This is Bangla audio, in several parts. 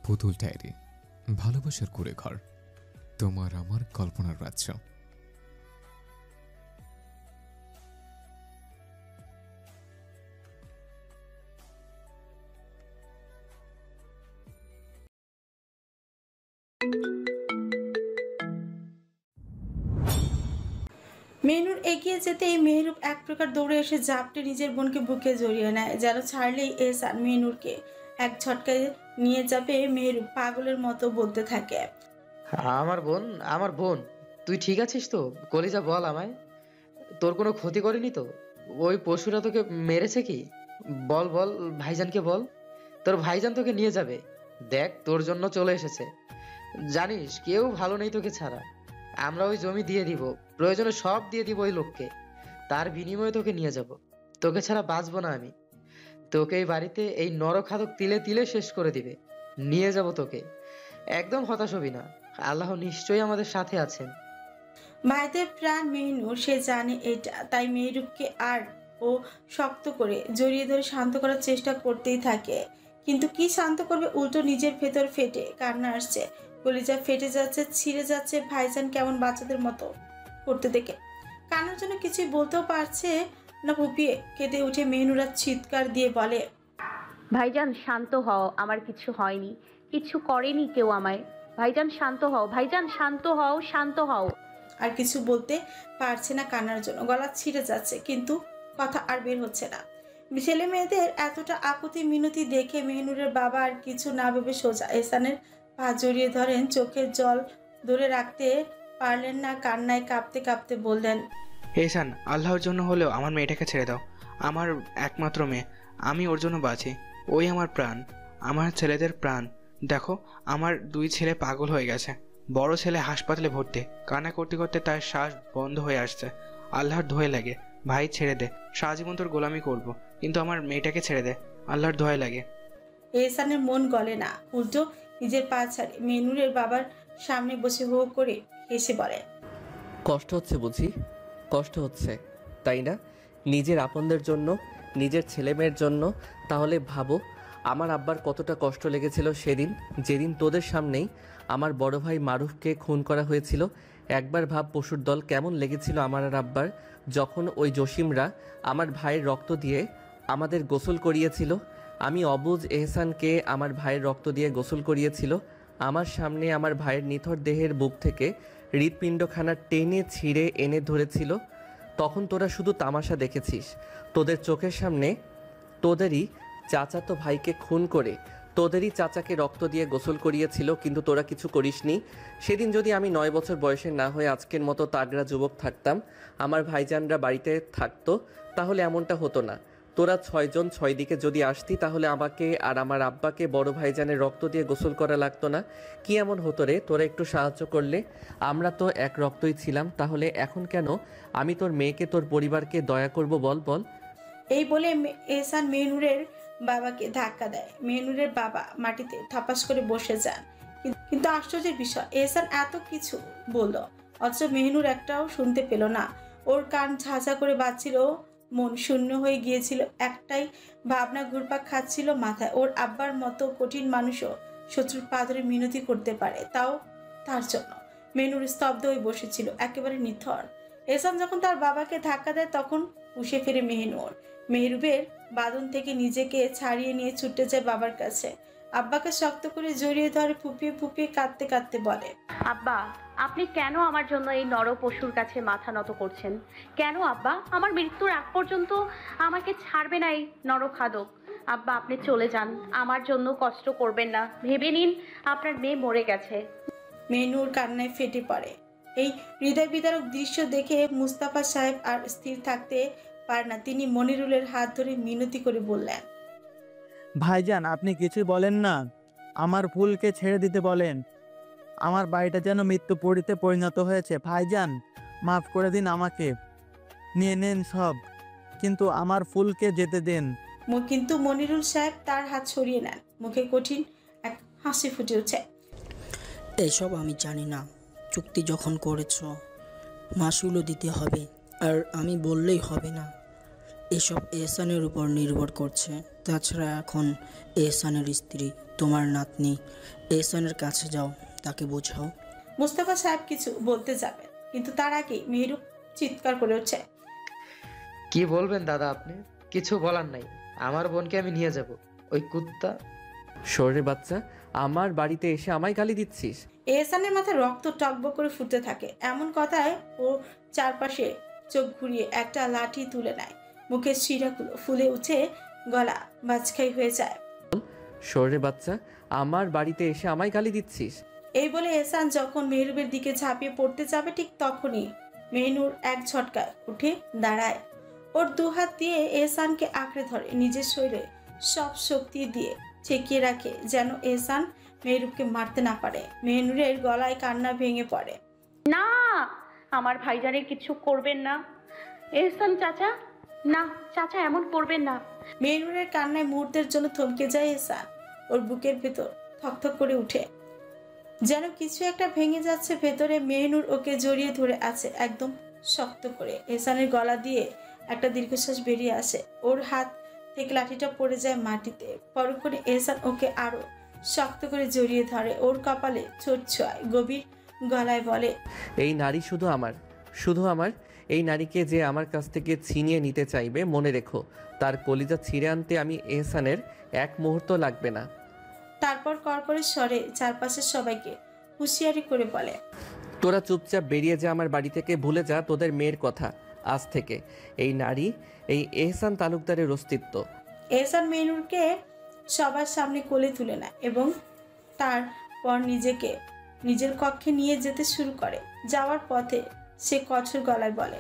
পুতুল ডায়েরি, ভালোবাসার কুড়ে ঘর, তোমার আমার কল্পনার রাজ্য। মেহনুর এগিয়ে যেতেই মেহরুব এক প্রকার দৌড়ে এসে ঝাপটে নিজের বোনকে বুকে জড়িয়ে নেয়, যেন ছাড়লেই এহসান মেহনুরকে এক ঝটকায় নিয়ে যাবে। মেহরুব পাগলের মতো বলতে থাকে, আমার বোন, আমার বোন, তুই ঠিক আছিস তো? কলিজা বল আমায়, তোর কোনো ক্ষতি করেনি তো? ওই পশুরা তোকে মেরেছে কি? বল বল, ভাইজানকে বল, তোর ভাইজান তোকে নিয়ে যাবে। দেখ, তোর জন্য চলে এসেছে। জানিস কেউ ভালো নেই তোকে ছাড়া। আমরা ওই জমি দিয়ে দিব, প্রয়োজনে সব দিয়ে দিব ওই লোককে। তার বিনিময়ে তোকে নিয়ে যাব। তোকে ছাড়া বাঁচবো না আমি। তোকে এই বাড়িতে এই নরখাদক তিলে তিলে শেষ করে দিবে। নিয়ে যাব তোকে। একদম হতাশ হবি না, আল্লাহ নিশ্চয়ই আমাদের সাথে আছেন। ভাইদের প্রাণ মেহনুর, সে জানে এটা, তাই মেহরুবকে আর ও শক্ত করে জড়িয়ে ধরে শান্ত করার চেষ্টা করতেই থাকে। কিন্তু কি শান্ত করবে, উল্টো নিজের ভেতর ফেটে কান্না আসছে, কলিজা ফেটে যাচ্ছে, ছিঁড়ে যাচ্ছে। ভাইজান কেমন বাচ্চাদের মতো করতে দেখে কান্নার জন্য কিছুই বলতেও পারছে না। ফুপিয়ে কেঁদে উঠে মেহনুরা চিৎকার দিয়ে বলে, ভাইজান শান্ত হও, আমার কিছু হয়নি, কিছু করেনি কেউ আমায়। ভাইজান শান্ত হও, ভাইজান শান্ত হও, শান্ত হও। আর কিছু বলতে পারছে না কান্নার জন্য, গলা ছিঁড়ে যাচ্ছে, কিন্তু কথা আর বের হচ্ছে না। ছেলে মেয়েদের এতটা আকুতি মিনতি দেখে মেহনুরের বাবা আর কিছু না ভেবে সোজা এহসানের পা জড়িয়ে ধরেন। চোখের জল ধরে রাখতে পারলেন না, কান্নায় কাঁপতে কাঁপতে বললেন, এহসান, আল্লাহর জন্য হলেও আমার মেয়েটাকে ছেড়ে দাও। আমার একমাত্র মেয়ে, আমি ওর জন্য বাঁচি। ওই আমার প্রাণ, আমার ছেলেদের প্রাণ। দেখো, আমার দুই ছেলে পাগল হয়ে গেছে। বড় ছেলে হাসপাতালে ভর্তি, কান্না করতে করতে তার শ্বাস বন্ধ হয়ে আসছে। আল্লাহর দোহাই লাগে, ভাই ছেড়ে দে, সারা জীবন তোর গোলামি করব, কিন্তু আমার মেয়েটাকে ছেড়ে দে, আল্লাহর দোহাই লাগে। এহসানের মন গলে না, উল্টো নিজের পা ছাড়ে মেহনুরের বাবার সামনে বসে হো করে হেসে বলে, কষ্ট হচ্ছে বুঝি? কষ্ট হচ্ছে তাই না? নিজের আপনদের জন্য, নিজের ছেলেমেয়ের জন্য। তাহলে ভাবো আমার আব্বার কতটা কষ্ট লেগেছিল সেদিন, যেদিন তোদের সামনেই আমার বড় ভাই মারুফকে খুন করা হয়েছিল। একবার ভাব পশুর দল কেমন লেগেছিল আমার আর আব্বার, যখন ওই জসিমরা আমার ভাইয়ের রক্ত দিয়ে আমাদের গোসল করিয়েছিল। আমি অবুঝ এহসানকে আমার ভাইয়ের রক্ত দিয়ে গোসল করিয়েছিল। আমার সামনে আমার ভাইয়ের নিথর দেহের বুক থেকে হৃৎপিণ্ডখানা টেনে ছিঁড়ে এনে ধরেছিল। তখন তোরা শুধু তামাশা দেখেছিস। তোদের চোখের সামনে তোদেরই চাচাতো ভাইকে খুন করে তোদেরই চাচাকে রক্ত দিয়ে গোসল করিয়েছিল, কিন্তু তোরা কিছু করিসনি। সেদিন যদি আমি 9 বছর বয়সের না হয়ে আজকের মতো তাগড়া যুবক থাকতাম, আমার ভাইজানরা বাড়িতে থাকতো, তাহলে এমনটা হতো না। তোরা 6 জন 6 দিকে যদি আসতি, তাহলে আমাকে আর আমার আব্বাকে বড় ভাইজানের রক্ত দিয়ে গোসল করা লাগতো না। কি এমন হতো রে, তোরা একটু সাহায্য করলে? আমরা তো এক রক্তই ছিলাম, তাহলে এখন কেন আমি তোর মেয়েকে, তোর পরিবারকে দয়া করব বল বল? এই বলে এহসান মেহনুরের বাবাকে ধাক্কা দেয়। মেহনুরের বাবা মাটিতে থাপাস করে বসে যান। কিন্তু আশ্চর্যের বিষয়, এহসান এত কিছু বলল, অথচ মেহনুর একটাও শুনতে পেল না। ওর কান ঝাঁঝা করে বাজছিল, মন শূন্য হয়ে গিয়েছিল। একটাই ভাবনা ঘুরপাক খাচ্ছিল মাথায়, ওর আব্বার মতো কঠিন মানুষও শত্রুর পা ধরে মিনতি করতে পারে, তাও তার জন্য। মেহনুর স্তব্ধ হয়ে বসেছিল, একেবারে নিথর। এহসান যখন তার বাবাকে ধাক্কা দেয়, তখন উঠে ফিরে মেহনুর। মেহরুবের বাঁধন থেকে নিজেকে ছাড়িয়ে নিয়ে ছুটে যায় বাবার কাছে, আব্বাকে শক্ত করে জড়িয়ে ধরে, ফুপিয়ে ফুপিয়ে কাঁদতে কাঁদতে বলে, আব্বা, আপনি কেন আমার জন্য এই নর পশুর কাছে মাথা নত করছেন? কেন আব্বা? আমার মৃত্যুর আগ পর্যন্ত আমাকে ছাড়বে না এই নরখাদক। আব্বা, আপনি চলে যান, আমার জন্য কষ্ট করবেন না। ভেবে নিন আপনার মেয়ে মরে গেছে। মেহনুর কান্নায় ফেটে পড়ে। এই হৃদয় বিদারক দৃশ্য দেখে মুস্তাফা সাহেব আর স্থির থাকতে পারে না। তিনি মনিরুলের হাত ধরে মিনতি করে বললেন, ভাইজান, আপনি কিছুই বলেন না, আমার ফুলকে ছেড়ে দিতে বলেন। আমার বাড়িটা যেন মৃত্যু পড়িতে পরিণত হয়েছে। ভাইজান, মাফ করে দিন আমাকে, নিয়ে নেন সব, কিন্তু আমার ফুলকে যেতে দেন। কিন্তু মনিরুল সাহেব তার হাত সরিয়ে নেন। মুখে কঠিন এক হাসি ফুটে উঠে, এসব আমি জানি না। চুক্তি যখন করেছ, মাসুলও দিতে হবে, আর আমি বললেই হবে না। এসব এহসানের উপর নির্ভর করছে। তাছাড়া এখন এহসানের স্ত্রী তোমার নাতনি। এহসানের কাছে যাও, তাকে বোঝাও। মুস্তাফা সাহেব কিছু বলতে যাবেন, কিন্তু তার আগেই মেহরুব চিৎকার করে উঠছে। কি বলবেন দাদা আপনি? কিছু বলার নাই। আমার বোনকে আমি নিয়ে যাব। ওই কুত্তা। শরীরের বাচ্চা, আমার বাড়িতে এসে আমায় গালি দিচ্ছিস? এহসানের মাথায় রক্ত টকবক করে ফুটতে থাকে। এমন কথায় ও চারপাশে চোখ ঘুরিয়ে একটা লাঠি তুলে নেয়। মুখের শিরাগুলো ফুলে উঠে গলা বাজখাই হয়ে যায়। শরীরের বাচ্চা, আমার বাড়িতে এসে আমায় গালি দিচ্ছিস? এই বলে এহসান যখন মেহরুবের দিকে ঝাঁপিয়ে পড়তে যাবে, ঠিক তখনই মেহনুর এক ঝটকায় উঠে দাঁড়ায়। ওর দুহাত দিয়ে এহসানকে আঁকড়ে ধরে, নিজের শরীরে সব শক্তি দিয়ে ঠেকিয়ে রাখে যেন এহসান মেহরুবকে মারতে না পারে। মেহনুরের গলায় কান্না ভেঙে পড়ে। না, আমার ভাইজানের কিছু করবেন না। এহসান চাচা, না চাচা, এমন করবেন না। মেহনুরের কান্নায় মুহূর্তের জন্য থমকে যায় এহসান। ওর বুকের ভেতর থকথক করে উঠে, যেন কিছু একটা ভেঙে যাচ্ছে ভেতরে। মেহনুর ওকে জড়িয়ে ধরে আছে একদম শক্ত করে। এহসানের গলা দিয়ে একটা দীর্ঘশ্বাস বেরিয়ে আসে। ওর হাত থেকে লাঠিটা পড়ে যায় মাটিতে। পরক্ষণে এহসান ওকে আরো শক্ত করে জড়িয়ে ধরে, ওর কপালে ছোট ছোঁয়ায়, গভীর গলায় বলে, এই নারী শুধু আমার, শুধু আমার। এই নারীকে যে আমার কাছ থেকে ছিনিয়ে নিতে চাইবে, মনে রেখো তার কলিজা ছিঁড়ে আনতে আমি এহসানের এক মুহূর্ত লাগবে না। তারপর কড়কড়ে স্বরে চারপাশের সবাইকে হুঁশিয়ারি করে বলে, তোরা চুপচাপ বেরিয়ে যা আমার বাড়ি থেকে, ভুলে যা তোদের মেয়ের কথা। আজ থেকে এই নারী, এই এহসান তালুকদারের অস্তিত্ব। এহসান মেহনুরকে সবার সামনে কোলে তুলে নেয় এবং তারপর নিজেকে নিজের কক্ষে নিয়ে যেতে শুরু করে। যাওয়ার পথে সে কঠোর গলায় বলে,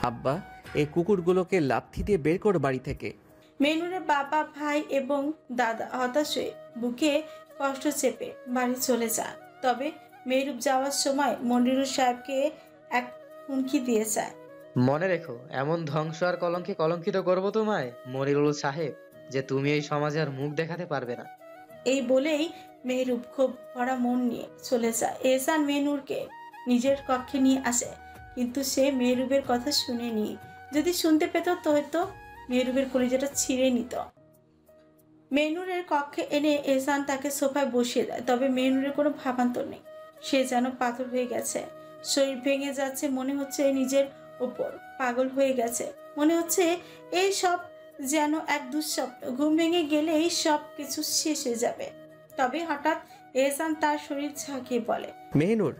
আব্বা, এই কুকুরগুলোকে লাথি দিয়ে বের কর বাড়ি থেকে। মেহনুরের বাবা, ভাই এবং দাদা হতাশ হয়ে বুকে কষ্ট চেপে বাড়ি চলে যান। তবে মেহরুব যাওয়ার সময় মনিরুল সাহেবকে এক হুমকি দিয়ে যায়। মনে রেখো, এমন ধ্বংস আর কলঙ্কে কলঙ্কিত করবো তোমায় মনিরুল সাহেব, যে তুমি এই সমাজে আর মুখ দেখাতে পারবে না। এই বলেই মেহরুব খুব ভরা মন নিয়ে চলে যায়। এহসান মেহনুরকে নিজের কক্ষে নিয়ে আসে, কিন্তু সে মেহরুবের কথা শুনেনি। যদি শুনতে পেত তো হয়তো মেহরুবের কলিজাটা ছিঁড়ে নিত। মেহনুরের কক্ষে এনে এহসান তাকে সোফায় বসিয়ে দেয়। তবে মেহনুরের কোনো ভাবান্তর নেই। সে যেন পাথর হয়ে গেছে, শরীর ভেঙে যাচ্ছে। মনে হচ্ছে নিজের ওপর পাগল হয়ে গেছে। মনে হচ্ছে এই সব যেন এক দুঃস্বপ্ন। ঘুম ভেঙে গেলেই সব কিছু শেষ হয়ে যাবে। তবে হঠাৎ এহসান তার শরীর ঝাঁকিয়ে বলে, মেহনুর।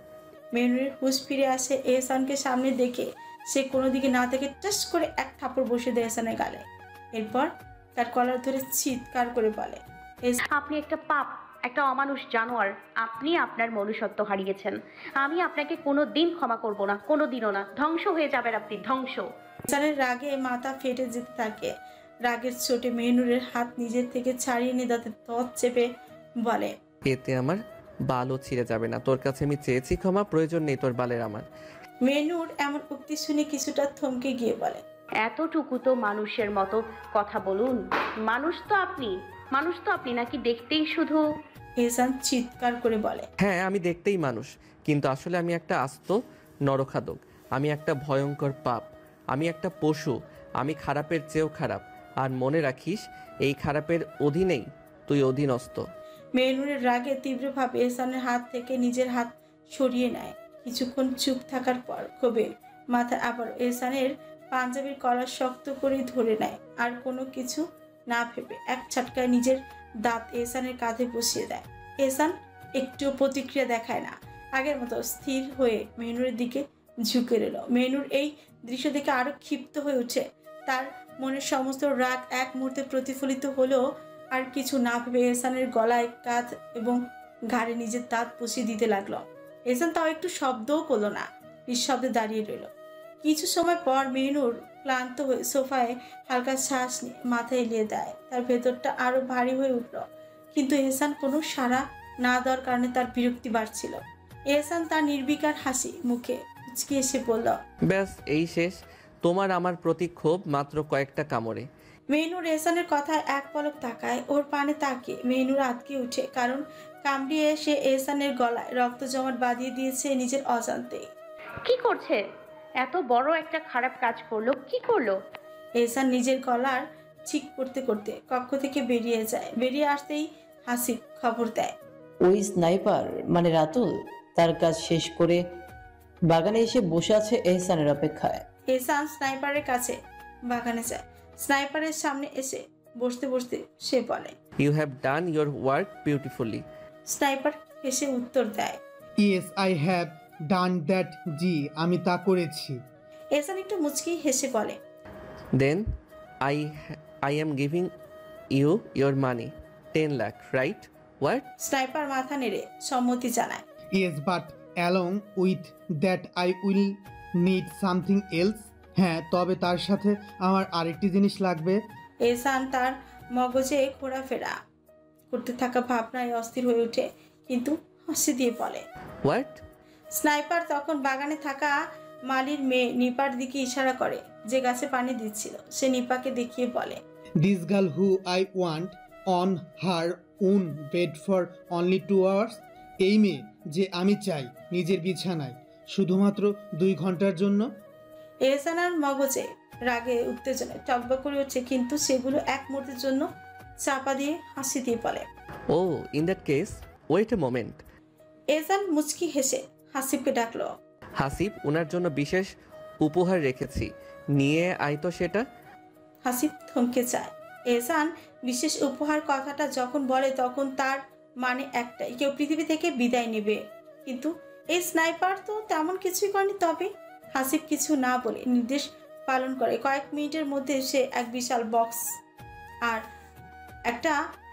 মেহনুরের হুঁশ ফিরে আসে। এহসানকে সামনে দেখে সে কোনো দিকে না থেকে টাস করে এক থাপড় বসে দেয় এহসানের গালে। এরপর তার কলার ধরে চিৎকার করে বলে, আপনি একটা পাপ, একটা অমানুষ জানোয়ার। আপনি আপনার মনুষ্যত্ব হারিয়েছেন। আমি আপনাকে কোনো দিন ক্ষমা করব না, কোনো দিনও না। ধ্বংস হয়ে যাবেন আপনি, ধ্বংস। এহসানের রাগে মাথা ফেটে যেতে থাকে। রাগের চোটে মেহনুরের হাত নিজের থেকে ছাড়িয়ে নিয়ে দাঁতে দাঁত চেপে বলে, এতে আমার বালও ছিঁড়ে যাবে না। তোর কাছে আমি চেয়েছি ক্ষমা, প্রয়োজন নেই তোর বালের আমার। মেহনুর এমন উক্তি শুনে কিছুটা থমকে গিয়ে বলে, এতটুকু তো মানুষের মতো কথা বলুন। মানুষ তো আপনি, মানুষ তো আপনি নাকি দেখতেই শুধু? এহসান চিৎকার করে বলে, হ্যাঁ, আমি দেখতেই মানুষ, কিন্তু আসলে আমি একটা আস্ত নরখাদক। আমি একটা ভয়ঙ্কর পাপ। আমি একটা পশু। আমি খারাপের চেয়েও খারাপ। আর মনে রাখিস, এই খারাপের অধীনেই তুই অধীনস্থ। মেহনুরের রাগে তীব্রভাবে এহসানের হাত থেকে নিজের হাত সরিয়ে নেয়। কিছুক্ষণ চুপ থাকার পর ক্ষোভে মাথায় আবার এহসানের পাঞ্জাবির কলার শক্ত করে ধরে নেয়। আর কোনো কিছু না ভেবে এক ছটকায় নিজের দাঁত এহসানের কাঁধে বসিয়ে দেয়। এহসান একটুও প্রতিক্রিয়া দেখায় না। আগের মতো স্থির হয়ে মেহনুরের দিকে ঝুঁকে রইল। মেহনুর এই দৃশ্য দেখে আরো ক্ষিপ্ত হয়ে উঠে। তার মনের সমস্ত রাগ এক মুহূর্তে প্রতিফলিত হলো। আর কিছু না ভেবে এহসানের গলায়, কাঁধ এবং ঘাড়ে নিজের দাঁত বসিয়ে দিতে লাগলো। এহসান তাও একটু শব্দও করলো না, নিঃশব্দে দাঁড়িয়ে রইল। কিছু সময় পর মেহনুর ক্লান্ত হয়ে সোফায় হালকা শ্বাস নিয়ে মাথা এলিয়ে দেয়। তার ভেতরটা আরো ভারী হয়ে উঠল, কিন্তু এহসান কোনো সাড়া না দেওয়ার কারণে তার বিরক্তি বাড়ছিল। এহসান তার নির্বিকার হাসি মুখে মুচকি এসে বলল, ব্যাস, এই শেষ। তোমার আমার প্রতি ক্ষোভ মাত্র কয়েকটা কামড়ে। মেহনুর এহসানের কথায় এক পলক তাকায়। ওর পানে তাকিয়ে মেহনুর আটকে উঠে, কারণ কামড়িয়ে সে এহসানের গলায় রক্ত জমাট বাঁধিয়ে দিয়েছে নিজের অজান্তেই। কি করছে? এত বড় একটা খারাপ কাজ করলো, কি করলো? এহসান নিজের গলার ঠিক করতে করতে কক্ষ থেকে বেরিয়ে যায়। বেরিয়ে আসতেই হাসিব খবর দেয়। ওই স্নাইপার মানে রাতুল তার কাজ শেষ করে বাগানে এসে বসে আছে এহসানের অপেক্ষায়। এহসান স্নাইপারের কাছে বাগানে যায়। স্নাইপারের সামনে এসে বসতে বসতে সে বলে, you have done your work beautifully. Sniper হেসে উত্তর দেয়, yes I have done that, জি আমি তা করেছি। এহসান একটু মুচকি হেসে বলে, then I I am giving you your money 10 lakh, right? What? Sniper মাথা নেড়ে সম্মতি জানায়। Yes but along with that I will need something else. হ্যাঁ, তবে তার সাথে আমার আরেকটি জিনিস লাগবে। এহসান তার মগজে ঘোরাফেরা করতে থাকা ভাবনায় অস্থির হয়ে ওঠে, কিন্তু হাসি দিয়ে বলে, হোয়াট? স্নাইপার তখন বাগানে থাকা মালির মেয়ে নিপার দিকে ইশারা করে, যে গাছে পানি দিচ্ছিল। সে নিপাকে দেখিয়ে বলে, this girl who I want on her own bed for only 2 hours. এই মেয়ে যে আমি চাই নিজের বিছানায় শুধুমাত্র 2 ঘন্টার জন্য। এহসানার মগজে রাগে উত্তেজনায় টকবক করে উঠছে, কিন্তু সেগুলো এক মুহূর্তের জন্য চাপা দিয়ে হাসি দিয়ে বলে, oh in that case wait a moment. Ehsan মুচকি হেসে হাসিবকে ডাকলো। হাসিব, ওনার জন্য বিশেষ উপহার রেখেছি, নিয়ে আয় তো সেটা। হাসিব থমকে যায়। এহসান বিশেষ উপহার কথাটা যখন বলে তখন তার মানে একটাই, কেউ পৃথিবী থেকে বিদায় নেবে। কিন্তু এই স্নাইপার তো তেমন কিছুই করেনি। তবে হাসিব কিছু না বলে নির্দেশ পালন করে। কয়েক মিনিটের মধ্যে সে এক বিশাল বক্স আর একটা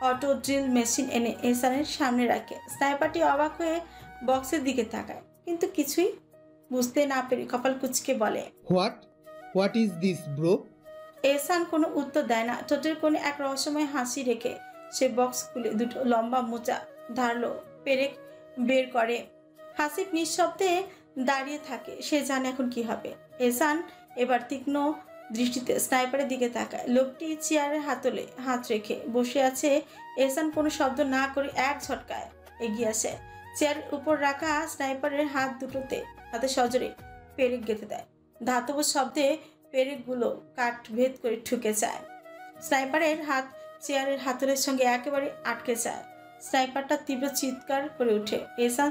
অটো ড্রিল মেশিন এনে এহসানের সামনে রাখে। স্নাইপারটি অবাক হয়ে বক্সের দিকে তাকায়, কিন্তু কিছুই বুঝতে না পেরে কপাল কুঁচকে বলে, হোয়াট ইজ দিস ব্রো? এহসান কোনো উত্তর দেয় না। ঠোঁটের কোণে এক রহস্যময় হাসি রেখে সে বক্স খুলে দুটো লম্বা মোচা ধারালো পেরেক বের করে। হাসিব নিঃশব্দে দাঁড়িয়ে থাকে, সে জানে এখন কি হবে। এহসান এবার তীক্ষ্ণ দৃষ্টিতে স্নাইপারের দিকে তাকায়। লোকটি চেয়ারের হাতলে হাত রেখে বসে আছে। এহসান কোনো শব্দ না করে এক ঝটকায় এগিয়ে আসে, চেয়ারের উপর রাখা স্নাইপারের হাত দুটোতে হাতে সজোরে পেরেক গেঁথে দেয়। ধাতব শব্দে পেরেকগুলো কাঠ ভেদ করে ঠুকে যায়। স্নাইপারের হাত চেয়ারের হাতলের সঙ্গে একেবারে আটকে যায়। স্নাইপারটা তীব্র চিৎকার করে ওঠে। এহসান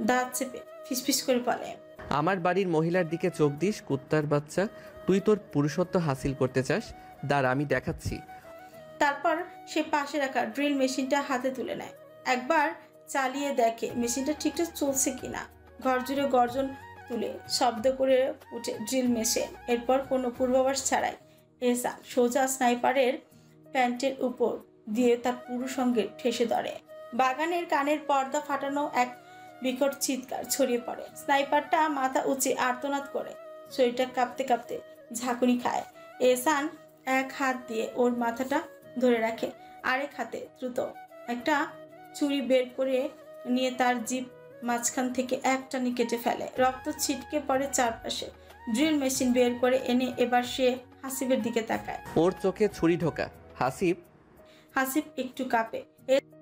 দাঁত চেপে ফিসফিস করে বলে, আমার বাড়ির মহিলার দিকে চোখ দিস কুত্তার বাচ্চা, তুই তোর পুরুষত্ব হাসিল করতে চাস, দাঁড়া আমি দেখাচ্ছি। তারপর সে পাশে রাখা ড্রিল মেশিনটা হাতে তুলে নেয়। একবার চালিয়ে দেখে মেশিনটা ঠিকঠাক চলছে কিনা। ঘর জুড়ে গর্জন তুলে শব্দ করে উঠে ড্রিল মেশিন। এরপর কোনো পূর্বাভাস ছাড়াই এহসান সোজা স্নাইপারের প্যান্টের উপর দিয়ে তার পুরো সঙ্গে ঠেসে ধরে। বাগানের কানের পর্দা ফাটানো এক বিকট চিৎকার ছড়িয়ে পড়ে। স্নাইপারটা মাথা উঁচে আর্তনাদ করে শরীরটা কাঁপতে কাঁপতে ঝাঁকুনি খায়। এহসান এক হাত দিয়ে ওর মাথাটা ধরে রাখে, আরেক হাতে দ্রুত একটা ছুরি বের করে নিয়ে তার জিভ মাঝখান থেকে এক টানি কেটে ফেলে। রক্ত ছিটকে পড়ে চারপাশে। ড্রিল মেশিন বের করে এনে এবার সে হাসিবের দিকে তাকায়। ওর চোখে ছুরি ঢোকা। হাসিব হাসিব একটু কাঁপে।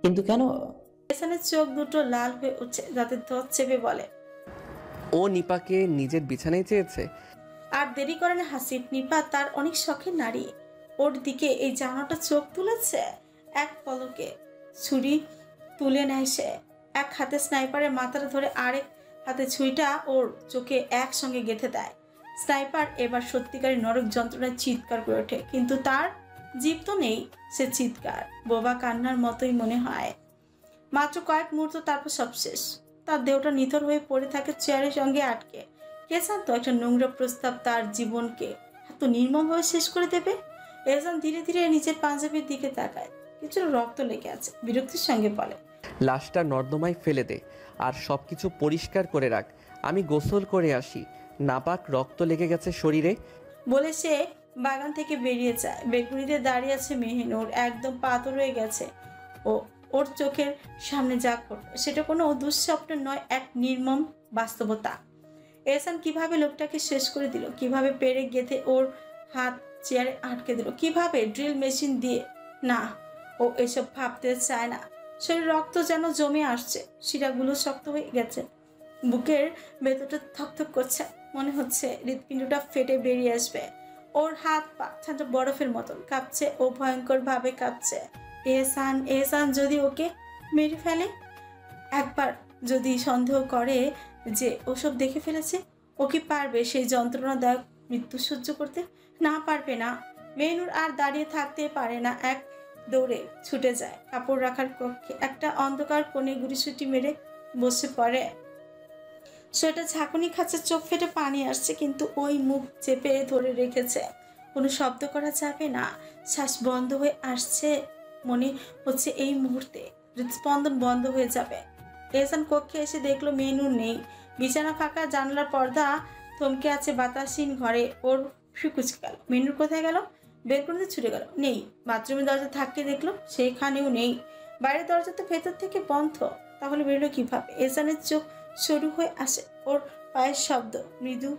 কিন্তু কেন? এহসানের চোখ দুটো লাল হয়ে উঠছে, যাতে দাঁত চেপে বলে, ও নিপাকে নিজের বিছানায় চেয়েছে। আর দেরি করে না হাসিব। নিপা তার অনেক শখের নারী, ওর দিকে এই জানাটা চোখ তুলেছে। এক পলকে ছুরি তুলে নেয় সে। এক হাতে স্নাইপারের মাথাটা ধরে আরেক হাতে ছুরিটা ওর চোখে একসঙ্গে গেঁথে দেয়। স্নাইপার এবার সত্যিকারের নরক যন্ত্রণায় চিৎকার করে ওঠে, কিন্তু তার জীব তো নেই। সে চিৎকার বোবা কান্নার মতোই মনে হয়। মাত্র কয়েক মুহূর্ত, তারপর সব শেষ। তার দেহটা নিথর হয়ে পড়ে থাকে চেয়ারের সঙ্গে আটকে। কে জানতো একটা নোংরা প্রস্তাব তার জীবনকে এত নির্মমভাবে শেষ করে দেবে। এহসান ধীরে ধীরে নিজের পাঞ্জাবির দিকে তাকায়, কিছুটা রক্ত লেগে আছে। বিরক্তির সঙ্গে বলে, লাশটা নর্দমায় ফেলে দে আর সব কিছু পরিষ্কার করে রাখ, আমি গোসল করে আসি, নাপাক রক্ত লেগে গেছে শরীরে। বলে সে বাগান থেকে বেরিয়ে যায়। বেলকুনিতে দাঁড়িয়ে আছে মেহিনুর, একদম পাথর হয়ে গেছে। ওর চোখের সামনে যা ঘটল সেটা কোনো দুঃস্বপ্ন নয়, এক নির্মম বাস্তবতা। এহসান কিভাবে লোকটাকে শেষ করে দিল, কিভাবে পেরেক গেঁথে ওর হাত চেয়ারে আটকে দিল, কিভাবে ড্রিল মেশিন দিয়ে। না, ও এসব ভাবতে চায় না। শরীর রক্ত যেন জমে আসছে, শিরাগুলো শক্ত হয়ে গেছে, বুকের ভেতরটা থকথক করছে, মনে হচ্ছে হৃৎপিণ্ডটা ফেটে বেরিয়ে আসবে। ওর হাত পা ঠান্ডা বরফের মতন কাঁপছে ও ভয়ঙ্কর ভাবে কাঁপছে। এহসান এহসান যদি ওকে মেরে ফেলে, একবার যদি সন্দেহ করে যে ওসব দেখে ফেলেছে, ও কি পারবে সেই যন্ত্রণাদায়ক মৃত্যু সহ্য করতে? না, পারবে না। মেহনুর আর দাঁড়িয়ে থাকতে পারে না, এক দৌড়ে ছুটে যায় কাপড় রাখার কক্ষে। একটা অন্ধকার কোণে গুড়িসুটি মেরে বসে পড়ে। সেটা ঝাঁকুনি খাচ্ছে, চোখ ফেটে পানি আসছে, কিন্তু ওই মুখ চেপে ধরে রেখেছে। কোনো শব্দ করা যাবে না। শ্বাস বন্ধ হয়ে আসছে, মনে হচ্ছে এই মুহূর্তে হৃদস্পন্দন বন্ধ হয়ে যাবে। এহসান কক্ষে এসে দেখলো মেহনুর নেই। বিছানা ফাঁকা, জানলার পর্দা থমকে আছে বাতাসহীন ঘরে। ওর ফিকুচকে গেল। মেহনুর কোথায় গেল? বের করতে ছুটে গেল, নেই। বাথরুমের দরজা থাকতে দেখলো, সেখানেও নেই। বাইরের দরজা তো ভেতর থেকে বন্ধ, তাহলে বেরোলো কিভাবে? এহসানের চোখ সরু হয়ে আসে, ওর পায়ের শব্দ মৃদু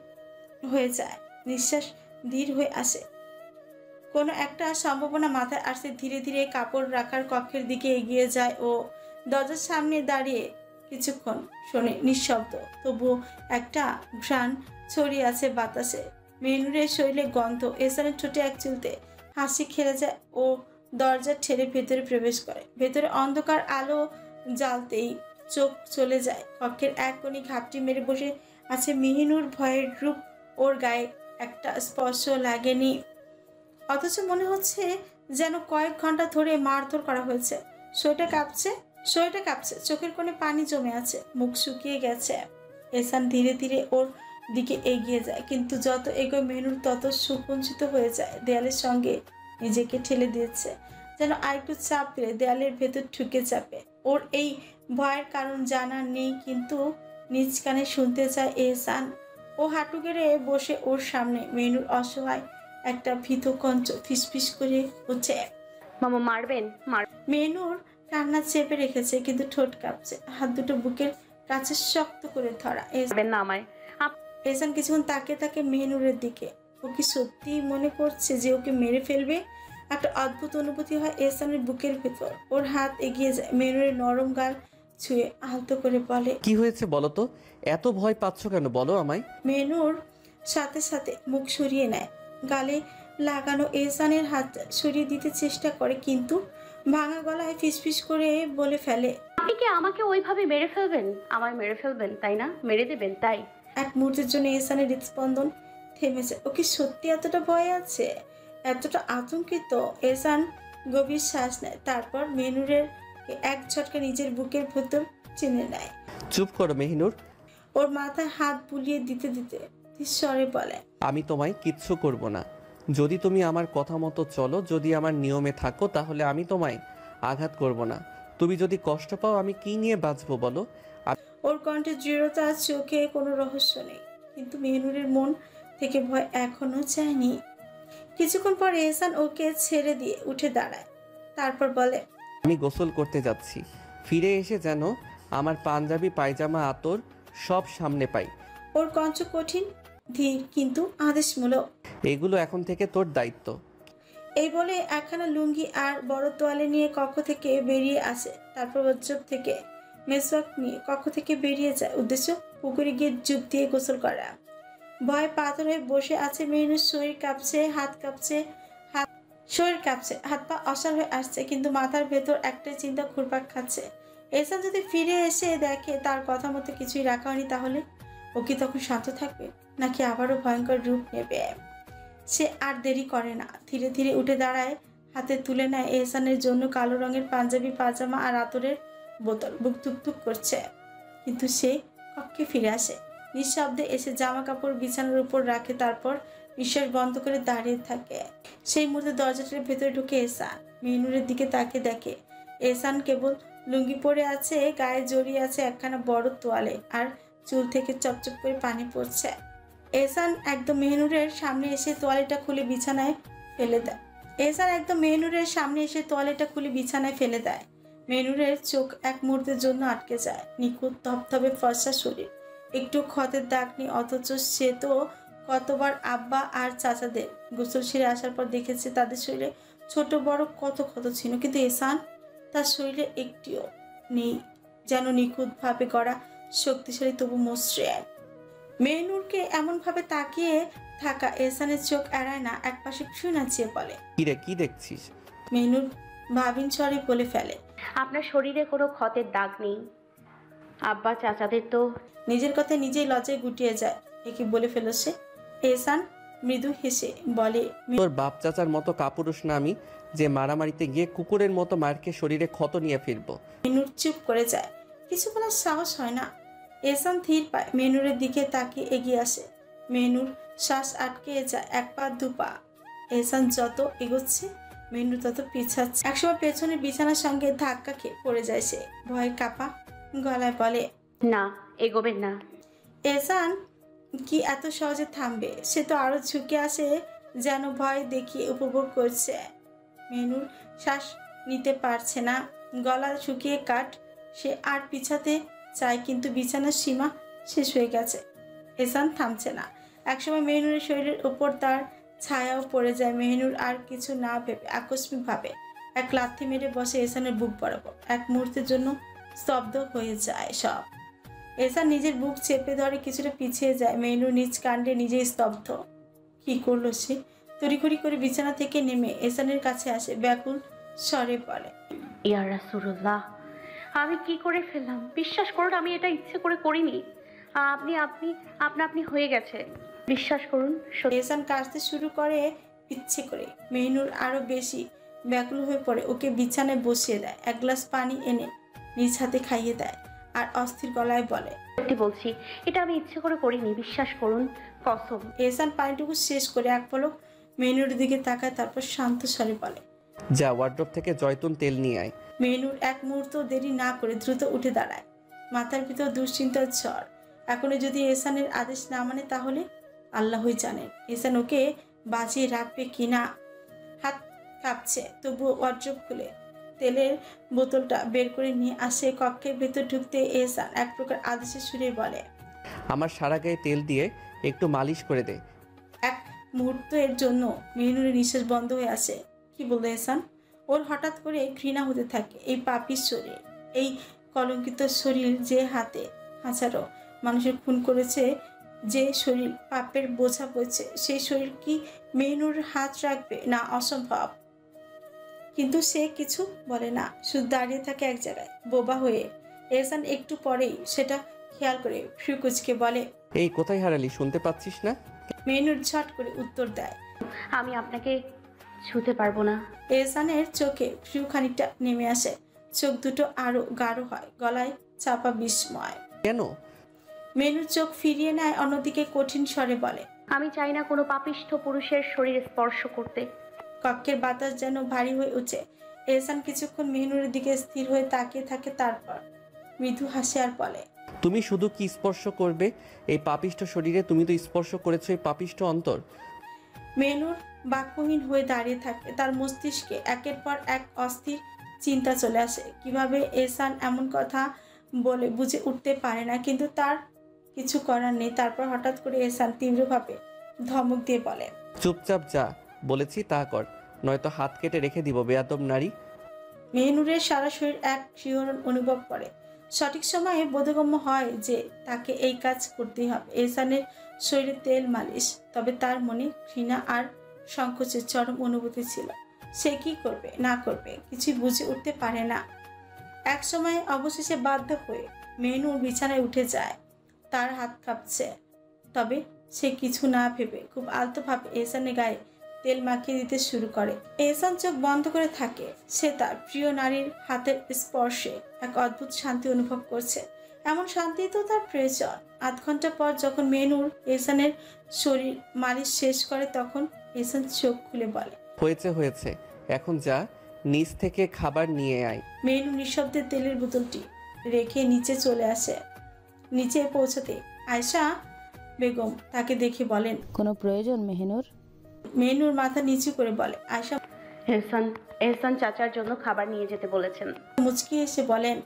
হয়ে যায়, নিঃশ্বাস ধীর হয়ে আসে। কোনো একটা সম্ভাবনা মাথায় আসতে ধীরে ধীরে কাপড় রাখার কক্ষের দিকে এগিয়ে যায় ও। দরজার সামনে দাঁড়িয়ে কিছুক্ষণ শোনে নিঃশব্দ, তবুও একটা ঘ্রাণ ছড়িয়ে আছে বাতাসে। মেহনুরের শরীরে গন্ধ। এহসানের ঠোঁটে এক চুলতে হাসি খেলে যায় ও দরজা ঠেলে ভেতরে প্রবেশ করে। ভেতরে অন্ধকার আলো জ্বালতেই চোখ চলে যায় কক্ষের এক কোণে ঘাপটি মেরে বসে আছে মেহনুর। ভয়ের রূপ, ওর গায়ে একটা স্পর্শ লাগেনি, অথচ মনে হচ্ছে যেন কয়েক ঘন্টা ধরে মারধর করা হয়েছে। শরীরটা কাঁপছে, চোখের কোণে পানি জমে আছে, মুখ শুকিয়ে গেছে। এহসান ধীরে ধীরে ওর দিকে এগিয়ে যায়, কিন্তু যত এগোয় মেহনুর তত সুকুঞ্চিত হয়ে যায়। দেয়ালের সঙ্গে নিজেকে ঠেলে দিয়েছে, যেন আরেকটু চাপ পেলে দেয়ালের ভেতর ঠুকে যাবে। ওর এই ভয়ের কারণ জানা নেই, কিন্তু নিজ কানে শুনতে চায় এহসান। ও হাঁটু গেড়ে বসে ওর সামনে। মেহনুর অসহায় একটা ভীত কঞ্চ ফিসফিস করে ওঠে, মামা মারবেন? মেহনুর কান্না চেপে রেখেছে, কিন্তু ঠোঁট কাঁপছে, হাত দুটো বুকের কাছে শক্ত করে ধরা। না আমায়। এহসান কিছুক্ষণ তাকে মেহনুরের দিকে। ও কি সত্যি মনে করছে যে ওকে মেরে ফেলবে? একটা অদ্ভুত অনুভূতি হয় এহসানের বুকের ভেতর। ওর হাত এগিয়ে যায়, মেহনুরের নরম গাল ছুঁয়ে আলতো করে বলে, কি হয়েছে বলো তো? এত ভয় পাচ্ছ কেন বলো আমায়। মেহনুর সাথে সাথে মুখ সরিয়ে নেয়। গালে লাগানো এহসানের হাত সরিয়ে দিতে চেষ্টা করে, কিন্তু ভাঙা গলায় ফিসফিস করে বলে ফেলে, আপনি কি আমাকে ওইভাবে মেরে ফেলবেন? আমায় মেরে ফেলবেন তাই না? মেরে দেবেন তাই? এক মুহূর্তের জন্য এহসানের হৃদস্পন্দন থেমেছে। ও কি সত্যি এতটা ভয় আছে, এতটা আতঙ্কিত? এহসান গভীর শ্বাস নেয়, তারপর মেহনুরের এক ঝটকা নিজের বুকের ভেতর চিনে নেয়। চুপ করো মেহনুর। ওর মাথায় হাত বুলিয়ে দিতে দিতে ঈশ্বরে বলে, আমি তোমায় কিচ্ছু করব না। যদি তুমি আমার কথা মতো চলো, যদি আমার নিয়মে থাকো, তাহলে আমি তোমায় আঘাত করব না। তুমি যদি কষ্ট পাও, আমি কি নিয়ে বাঁচবো বলো? ওর কণ্ঠে দৃঢ়তা, চোখে কোনো রহস্য নেই, কিন্তু মেহনুরের মন থেকে ভয় এখনো যায়নি। কিছুক্ষণ পর এহসান ওকে ছেড়ে দিয়ে উঠে দাঁড়ায়, তারপর বলে, আমি গোসল করতে যাচ্ছি। ফিরে এসে যেন আমার পাঞ্জাবি, পায়জামা, আতর সব সামনে পাই। ওর কণ্ঠ কঠিন, ধীর, কিন্তু আদেশমূলক। এগুলো এখন থেকে তোর দায়িত্ব। এই বলে একখানা লুঙ্গি আর বড় তোয়ালে নিয়ে কক্ষ থেকে বেরিয়ে আসে। তারপর ওয়ার্ডরোব থেকে মেসওয়াক নিয়ে কক্ষ থেকে বেরিয়ে যায়। উদ্দেশ্য পুকুরে গিয়ে ডুব দিয়ে গোসল করা। ভয় পাথর হয়ে বসে আছে মেহনুর। শরীর কাঁপছে, হাত পা অসাড় হয়ে আসছে, কিন্তু মাথার ভেতর একটা চিন্তা ঘুরপাক খাচ্ছে। এহসান যদি ফিরে এসে দেখে তার কথা মতো কিছুই রাখা হয়নি, তাহলে ও কি তখন শান্ত থাকবে, নাকি আবারও ভয়ঙ্কর রূপ নেবে? সে আর দেরি করে না, ধীরে ধীরে উঠে দাঁড়ায়, হাতে তুলে নেয় এহসানের জন্য কালো রঙের পাঞ্জাবি, পাজামা আর আতরের বোতল। বুক ধুকধুক করছে, কিন্তু সে কক্ষে ফিরে আসে। নিঃশব্দে এসে জামা কাপড় বিছানার উপর রাখে, তারপর নিঃশ্বাস বন্ধ করে দাঁড়িয়ে থাকে। সেই মুহূর্তে দরজাটার ভেতরে ঢুকে এহসান মেহনুরের দিকে তাকে দেখে। এহসান কেবল লুঙ্গি পরে আছে, গায়ে জড়িয়ে আছে একখানা বড় তোয়ালে, আর চুল থেকে চপচপ করে পানি পড়ছে। এহসান একদম মেহনুরের সামনে এসে তোয়ালেটা খুলে বিছানায় ফেলে দেয়। মেহনুরের চোখ এক মুহূর্তের জন্য আটকে যায়। নিখুঁত ধবধবে ফর্সা শরীর, একটু ক্ষতের দাগ নেই, অথচ সে তো কতবার আব্বা আর চাচাদের গোসল সেরে আসার পর দেখেছে তাদের শরীরে ছোট বড় কত ক্ষত ছিল, কিন্তু এহসান তার শরীরে একটিও নেই, যেন নিখুঁতভাবে গড়া, শক্তিশালী তবু মসৃণ। মেহনুরকে এমনভাবে তাকিয়ে থাকা এহসানের চোখ এড়ায় না, একপাশে ভ্রু নাচিয়ে বলে। কিরে কি দেখছিস? মেহনুর ভাবিন স্বরে বলে ফেলে। আপনার শরীরে কোনো ক্ষতের দাগ নেই। আব্বা চাচাদের তো। নিজের কথা নিজেই লজ্জায় গুটিয়ে যায়। একে বলে ফেলেছে। এহসান মৃদু হেসে বলে, তোর বাপ চাচার মতো কাপুরুষ না আমি, যে মারামারিতে গিয়ে কুকুরের মতো মারকে শরীরে ক্ষত নিয়ে ফিরবো। মেহনুর চুপ করে যায়, কিছু বলার সাহস হয় না। এহসান ধীর পায় মেহনুরের দিকে তাকিয়ে এগিয়ে আসে। মেহনুর শ্বাস আটকে যায়, এক পা দু পা। এহসান যত এগোচ্ছে মেহনুর তত পিছাচ্ছে। একসময় পেছনের বিছানার সঙ্গে ধাক্কা খেয়ে পড়ে যায় সে। ভয়ে কাঁপা গলায় বলে, না, এগোবেন না। এহসান কি এত সহজে থামবে? সে তো আরো ঝুঁকে আসে, যেন ভয় দেখিয়ে উপভোগ করছে। মেহনুর শ্বাস নিতে পারছে না, গলা শুকিয়ে কাঠ। সে আর পিছাতে চায়, কিন্তু বিছানার সীমা শেষ হয়ে গেছে। এহসান থামছে না। একসময় মেহনুরের শরীরের উপর তার ছায়াও পড়ে যায়। মেহনুর আর কিছু না ভেবে আকস্মিকভাবে এক লাথি মেরে বসে এহসানের বুক বরাবর। এক মুহূর্তের জন্য স্তব্ধ হয়ে যায় সব। এহসান নিজের বুক চেপে ধরে কিছুটা পিছিয়ে যায়। মেহনুর নিজ কাণ্ডে নিজেই স্তব্ধ। কি করলো সে? তড়িঘড়ি করে বিছানা থেকে নেমে এহসানের কাছে আসে, ব্যাকুল স্বরে বলে, ইয়া রাসূলুল্লাহ, আমি কি করে ফেললাম? বিশ্বাস করুন, আমি এটা ইচ্ছে করে করিনি। আপনি আপনি আপনা আপনি হয়ে গেছে, বিশ্বাস করুন। এহসান কাশতে শুরু করে ইচ্ছে করে। মেহনুর আরো বেশি ব্যাকুল হয়ে পড়ে, ওকে বিছানায় বসিয়ে দেয়। এক গ্লাস পানি এনে নিজ হাতে খাইয়ে দেয় আর অস্থির গলায় বলে, সত্যি বলছি, এটা আমি ইচ্ছে করে করিনি, বিশ্বাস করুন, কসম। এহসান পানিটুকু শেষ করে এক পলক মেহনুরের দিকে তাকায়, তারপর শান্ত স্বরে বলে, যা ওয়ার্ড্রপ থেকে জয়তুন তেল নিয়ে আয়। মেহনুর এক মুহূর্ত দেরি না করে দ্রুত উঠে দাঁড়ায়। মাথার ভিতর দুশ্চিন্তার ঝড়। এখনো যদি এহসানের আদেশ না মানে তাহলে আল্লাহই জানেন এহসান ওকে বাজিয়ে রাখবে কিনা। হাত কাঁপছে, তবুও ওয়ার্ড্রপ খুলে তেলের বোতলটা বের করে নিয়ে আসে। কক্ষের ভেতর ঢুকতে এহসান এক প্রকার আদেশের সুরে বলে, আমার সারা গায়ে তেল দিয়ে একটু মালিশ করে দে। এক মুহূর্তের জন্য মেহনুরের নিঃশ্বাস বন্ধ হয়ে আসে। কি বললো এহসান? ওর হঠাৎ করে ঘৃণা হতে থাকে। এই পাপির শরীর, এই কলঙ্কিত শরীর, যে হাতে হাজারো মানুষের খুন করেছে, যে শরীর পাপের বোঝা বইছে, সেই শরীর কি মেহনুর হাত রাখবে? না, অসম্ভব। কিন্তু সে কিছু বলে না, শুধু দাঁড়িয়ে থাকে এক জায়গায় বোবা হয়ে। এহসান একটু পরেই সেটা খেয়াল করে ফ্রু কুচকে বলে, এই কোথায় হারালি, শুনতে পাচ্ছিস না? মেহনুর ঝট করে উত্তর দেয়, আমি আপনাকে ছুতে পারবো না। এহসানের চোখে ফ্রু খানিকটা নেমে আসে, চোখ দুটো আরো গাঢ় হয়, গলায় চাপা বিস্ময়। কেন? মেহনুর চোখ ফিরিয়ে নেয়, অন্যদিকে কঠিন স্বরে বলে, আমি চাই না কোনো পাপিষ্ঠ পুরুষের শরীর স্পর্শ করতে। কক্ষের বাতাস যেন ভারী হয়ে উঠে। এহসান কিছুক্ষণ মেহনুরের দিকে স্থির হয়ে তাকিয়ে থাকে, তারপর মৃদু হাসে আর বলে, তুমি শুধু কি স্পর্শ করবে এই পাপিষ্ঠ শরীরে? তুমি তো স্পর্শ করেছো এই পাপিষ্ঠ অন্তর। মেহনুর বাক্যহীন হয়ে দাঁড়িয়ে থাকে। তার মস্তিষ্কে একের পর এক অস্থির চিন্তা চলে আসে। কিভাবে এহসান এমন কথা বলে বুঝে উঠতে পারে না, কিন্তু তার কিছু করার নেই। তারপর হঠাৎ করে এহসান তীব্রভাবে ধমক দিয়ে বলে, চুপচাপ যা বলেছি তা কর, নয়তো হাত কেটে রেখে দিব বেয়াদব নারী। মেহনুরের সারা শরীর এক শিহরণ অনুভব করে। সঠিক সময়ে বোধগম্য হয় যে তাকে এই কাজ করতেই হবে। এহসানের শরীরে তেল মালিশ, তবে তার মনে ঘৃণা আর সংকোচের চরম অনুভূতি ছিল। সে কি করবে না করবে কিছুই বুঝে উঠতে পারে না। এক সময় অবশেষে বাধ্য হয়ে মেহনুর বিছানায় উঠে যায়। তার হাত কাঁপছে, তবে সে কিছু না ভেবে খুব আলতোভাবে এহসানের গায়ে তেল মাখিয়ে দিতে শুরু করে। এহসান চোখ বন্ধ করে থাকে। সে তার প্রিয় নারীর হাতের স্পর্শে এক অদ্ভুত শান্তি অনুভব করছে। এমন শান্তি তো তার প্রয়োজন। আধ ঘন্টা পর যখন মেহনুর এহসানের শরীর মালিশ শেষ করে, তখন এহসান চোখ খুলে বলে, হয়েছে হয়েছে, এখন যা নিচ থেকে খাবার নিয়ে আয়। মেহনুর নিঃশব্দে তেলের বোতলটি রেখে নিচে চলে আসে। নিচে পৌঁছাতে আয়শা বেগম তাকে দেখে বলেন, কোনো প্রয়োজন মেহনুর? মেহনুর মাথা নিচু করে বলে, আয়শা এহসান চাচার জন্য খাবার নিয়ে যেতে বলেছেন। মুচকি এসে বলেন,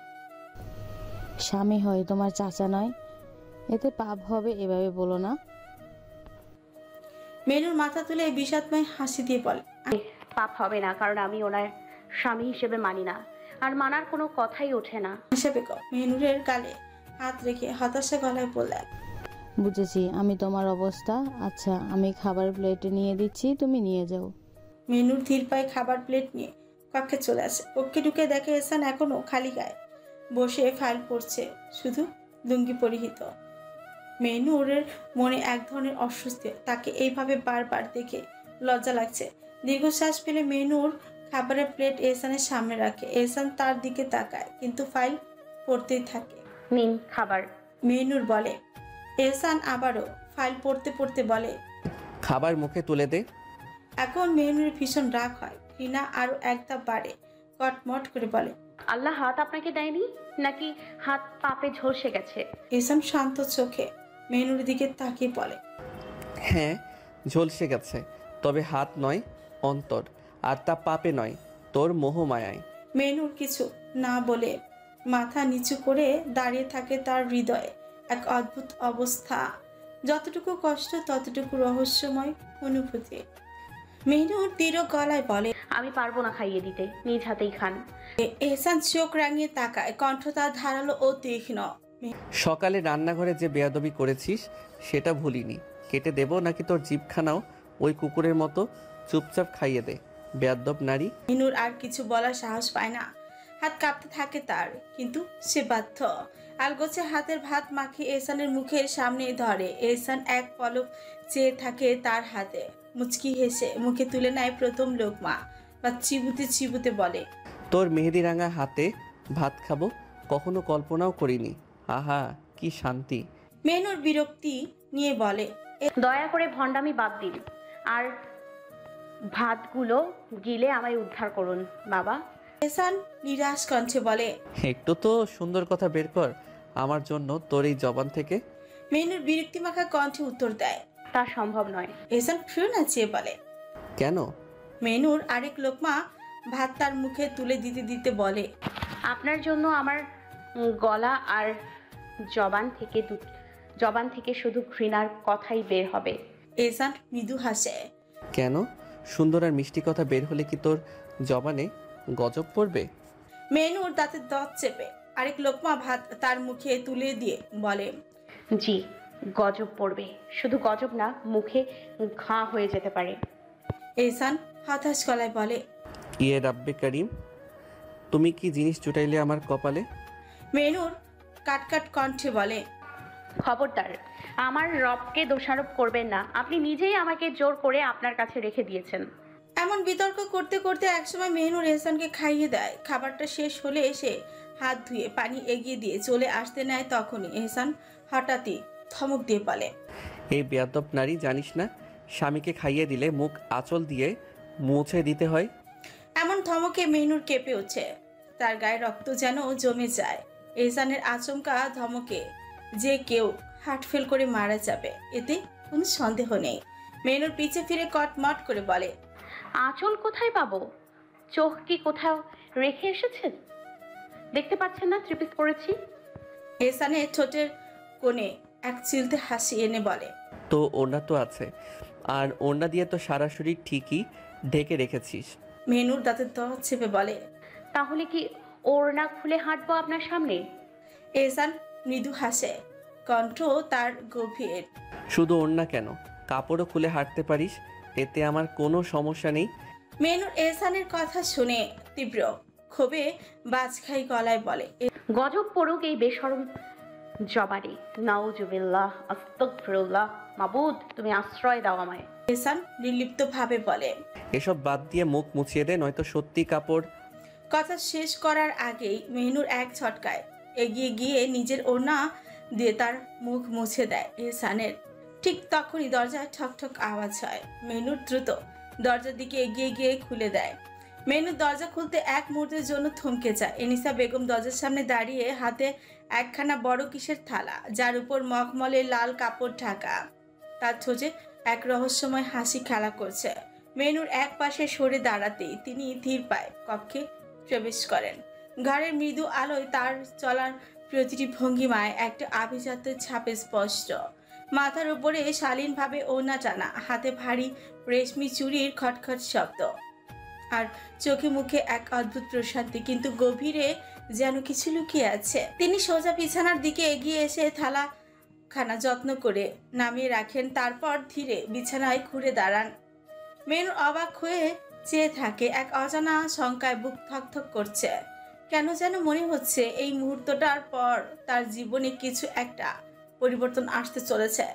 স্বামী হয় তোমার চাচা নয়, এতে পাপ হবে, এভাবে বলো না। মেহনুর মাথা তুলে বিষাদময় হাসি দিয়ে বলে, পাপ হবে না, কারণ আমি ওনার স্বামী হিসেবে মানি না, আর মানার কোনো কথাই ওঠে না। আয়শা বেগম মেহনুরের গালে হাত রেখে হতাশা গলায় বললেন, বুঝেছি আমি তোমার অবস্থা। আচ্ছা আমি খাবার প্লেটে নিয়ে দিচ্ছি, তুমি নিয়ে যাও। মেহনুর ধীর পায়ে খাবার প্লেট নিয়ে কক্ষে চলে আসে। কক্ষে ঢুকে দেখে এহসান এখনো খালি গায়ে বসে ফাইল পড়ছে, শুধু লুঙ্গি পরিহিত। মেহনুরের মনে এক ধরনের অস্বস্তি, তাকে এইভাবে বারবার দেখে লজ্জা লাগছে। দীর্ঘশ্বাস ফেলে মেহনুর খাবারের প্লেট এহসানের সামনে রাখে। এহসান তার দিকে তাকায়, কিন্তু ফাইল পড়তেই থাকে। নিন খাবার। মেহনুর বলে। এহসান আবারও ফাইল পড়তে পড়তে বলে, খাবার মুখে তুলে দে। এখন মেহনুরের ভীষণ রাগ হয়, ঘৃণা আরো এক ধাপ বাড়ে। কটমট করে বলে, আল্লাহ হাত আপনাকে দেয়নি নাকি হাত পাপে ঝলসে গেছে? এহসান শান্ত চোখে মেহনুরের দিকে তাকিয়ে বলে, হ্যাঁ ঝলসে গেছে, তবে হাত নয় অন্তর, আর তা পাপে নয়, তোর মোহমায়ায়। মেহনুর কিছু না বলে মাথা নিচু করে দাঁড়িয়ে থাকে। তার হৃদয়ে এক অদ্ভুত অবস্থা, যতটুকু কষ্ট ততটুকু রহস্যময় অনুভূতি। মেহনুর দৃঢ় গলায় বলে, আমি পারবো না খাইয়ে দিতে, নিজ হাতেই খান। এহসান চোখ রাঙিয়ে তাকায়, কণ্ঠ তার ধারালো ও তীক্ষ্ণ। সকালে রান্নাঘরে যে বেয়াদবি করেছিস সেটা ভুলিনি। কেটে দেবো নাকি তোর জিভখানাও ওই কুকুরের মতো চুপচাপ খাইয়ে দে, বেয়াদব নারী। মেহনুর আর কিছু বলার সাহস পায় না, হাত কাঁপতে থাকে তার, কিন্তু সে বাধ্য। আলগোছে হাতের ভাত মাখিয়ে এহসানের মুখের সামনে ধরে। এহসান এক পলক চেয়ে থাকে তার হাতে, মুচকি হেসে মুখে তুলে নেয় প্রথম লোকমা, বা চিবুতে চিবুতে বলে, তোর মেহেদি রাঙা হাতে ভাত খাবো কখনো কল্পনাও করিনি। আহা কি শান্তি। মেহনুর বিরক্তি নিয়ে বলে, দয়া করে ভণ্ডামি বাদ দিন, আর ভাতগুলো গিলে আমায় উদ্ধার করুন বাবা। এহসান নিরাশ কণ্ঠে বলে, একটু তো সুন্দর কথা বের কর আমার জন্য তোর এই জবান থেকে। মেহনুর বিরক্তি মাখা কণ্ঠে উত্তর দেয়, তা সম্ভব নয়। এহসান ফ্রু নাচিয়ে বলে, কেন? মেহনুর আরেক লোকমা ভাত তার মুখে তুলে দিতে দিতে বলে, আপনার জন্য আমার গলা আর জবান থেকে শুধু ঘৃণার কথাই বের হবে। এহসান মৃদু হাসে। কেন? সুন্দর আর মিষ্টি কথা বের হলে কি তোর জবানে গজব পড়বে? মেহনুর দাঁতে দাঁত চেপে আরেক লোকমা ভাত তার মুখে তুলে দিয়ে বলে, জি গজব পড়বে, শুধু গজব না, মুখে ঘা হয়ে যেতে পারে। এহসান হতাশ গলায় বলে, ইয়ে রাব্বে করিম, তুমি কি জিনিস জুটাইলে আমার কপালে? মেহনুর কাটকাট কণ্ঠে বলে, খবরদার আমার রবকে দোষারোপ করবেন না, আপনি নিজেই আমাকে জোর করে আপনার কাছে রেখে দিয়েছেন। এমন বিতর্ক করতে করতে একসময় মেহনুর এহসানকে খাইয়ে দেয়। খাবারটা শেষ হলে এসে হাত ধুয়ে পানি এগিয়ে দিয়ে চলে আসতে নেয়, তখনই এহসান হঠাৎই ধমক দিয়ে বলে, এই বেয়াদব নারী জানিস না স্বামীকে খাইয়ে দিলে মুখ আঁচল দিয়ে মুছে দিতে হয়? এমন ধমকে মেহনুর কেঁপে ওঠে, তার গায়ে রক্ত যেন জমে যায়। এহসানের আচমকা ধমকে যে কেউ হার্ট ফেল করে মারা যাবে, এতে কোনো সন্দেহ নেই। মেহনুর পিছে ফিরে কটমট করে বলে, আঁচল কোথায় পাবো? চোখ কি কোথাও রেখে এসেছেন? দেখতে পাচ্ছেন না ত্রিপিস পরেছি? এহসানের ঠোঁটের কোণে এক চিলতে হাসি এনে বলে, তো ওড়না তো আছে, আর ওড়না দিয়ে তো সারা শরীর ঠিকই ঢেকে রেখেছিস। মেহনুর দাঁতের দাঁত চেপে বলে, তাহলে কি ওড়না খুলে হাঁটবো আপনার সামনে? এহসান মৃদু হাসে, কণ্ঠ তার গভীর। শুধু ওড়না কেন, কাপড়ও খুলে হাঁটতে পারিস, এতে আমার কোনো সমস্যা নেই। মেহনুর এহসানের কথা শুনে তীব্র ক্ষোভে বাজখাই গলায় বলে, গজব পড়ুক এই বেশরম জবারে। নাউজুবিল্লাহ, আস্তাগফিরুল্লাহ, মাবুদ তুমি আশ্রয় দাও আমায়। এহসান নির্লিপ্ত ভাবে বলে, এসব বাদ দিয়ে মুখ মুছিয়ে দে, নয়তো সত্যি কাপড়। কথা শেষ করার আগেই মেহনুর এক ছটকায় এগিয়ে গিয়ে নিজের ওড়না দিয়ে তার মুখ মুছে দেয় এহসানের। ঠিক তখনই দরজায় ঠকঠক আওয়াজ হয়। মেহনুর দ্রুত দরজার দিকে এগিয়ে গিয়ে খুলে দেয়। মেহনুর দরজা খুলতে এক মুহূর্তের জন্য থমকে যায়। এনিসা বেগম দরজার সামনে দাঁড়িয়ে, হাতে একখানা বড় কিসের থালা, যার উপর মখমলের লাল কাপড় ঢাকা। তার ঠোঁটে এক রহস্যময় হাসি খেলা করছে। মেহনুর এক পাশে সরে দাঁড়াতেই তিনি ধীর পায়ে কক্ষে প্রবেশ করেন। ঘরের মৃদু আলোয় তার চলার প্রতিটি ভঙ্গিমায় একটা আভিজাত্য ছাপে স্পষ্ট। মাথার উপরে শালীনভাবে ওড়না টানা, হাতে ভারী রেশমি চুড়ির খটখট শব্দ, আর চোখে মুখে এক অদ্ভুত প্রশান্তি, কিন্তু গভীরে যেন কিছু লুকিয়ে আছে। তিনি সোজা বিছানার দিকে এগিয়ে এসে থালা খানা যত্ন করে নামিয়ে রাখেন, তারপর ধীরে বিছানায় ঘুরে দাঁড়ান। মেনুর অবাক হয়ে চেয়ে থাকে, এক অজানা শঙ্কায় বুক থকথক করছে। কেন যেন মনে হচ্ছে এই মুহূর্তটার পর তার জীবনে কিছু একটা পরিবর্তন আসতে চলেছে।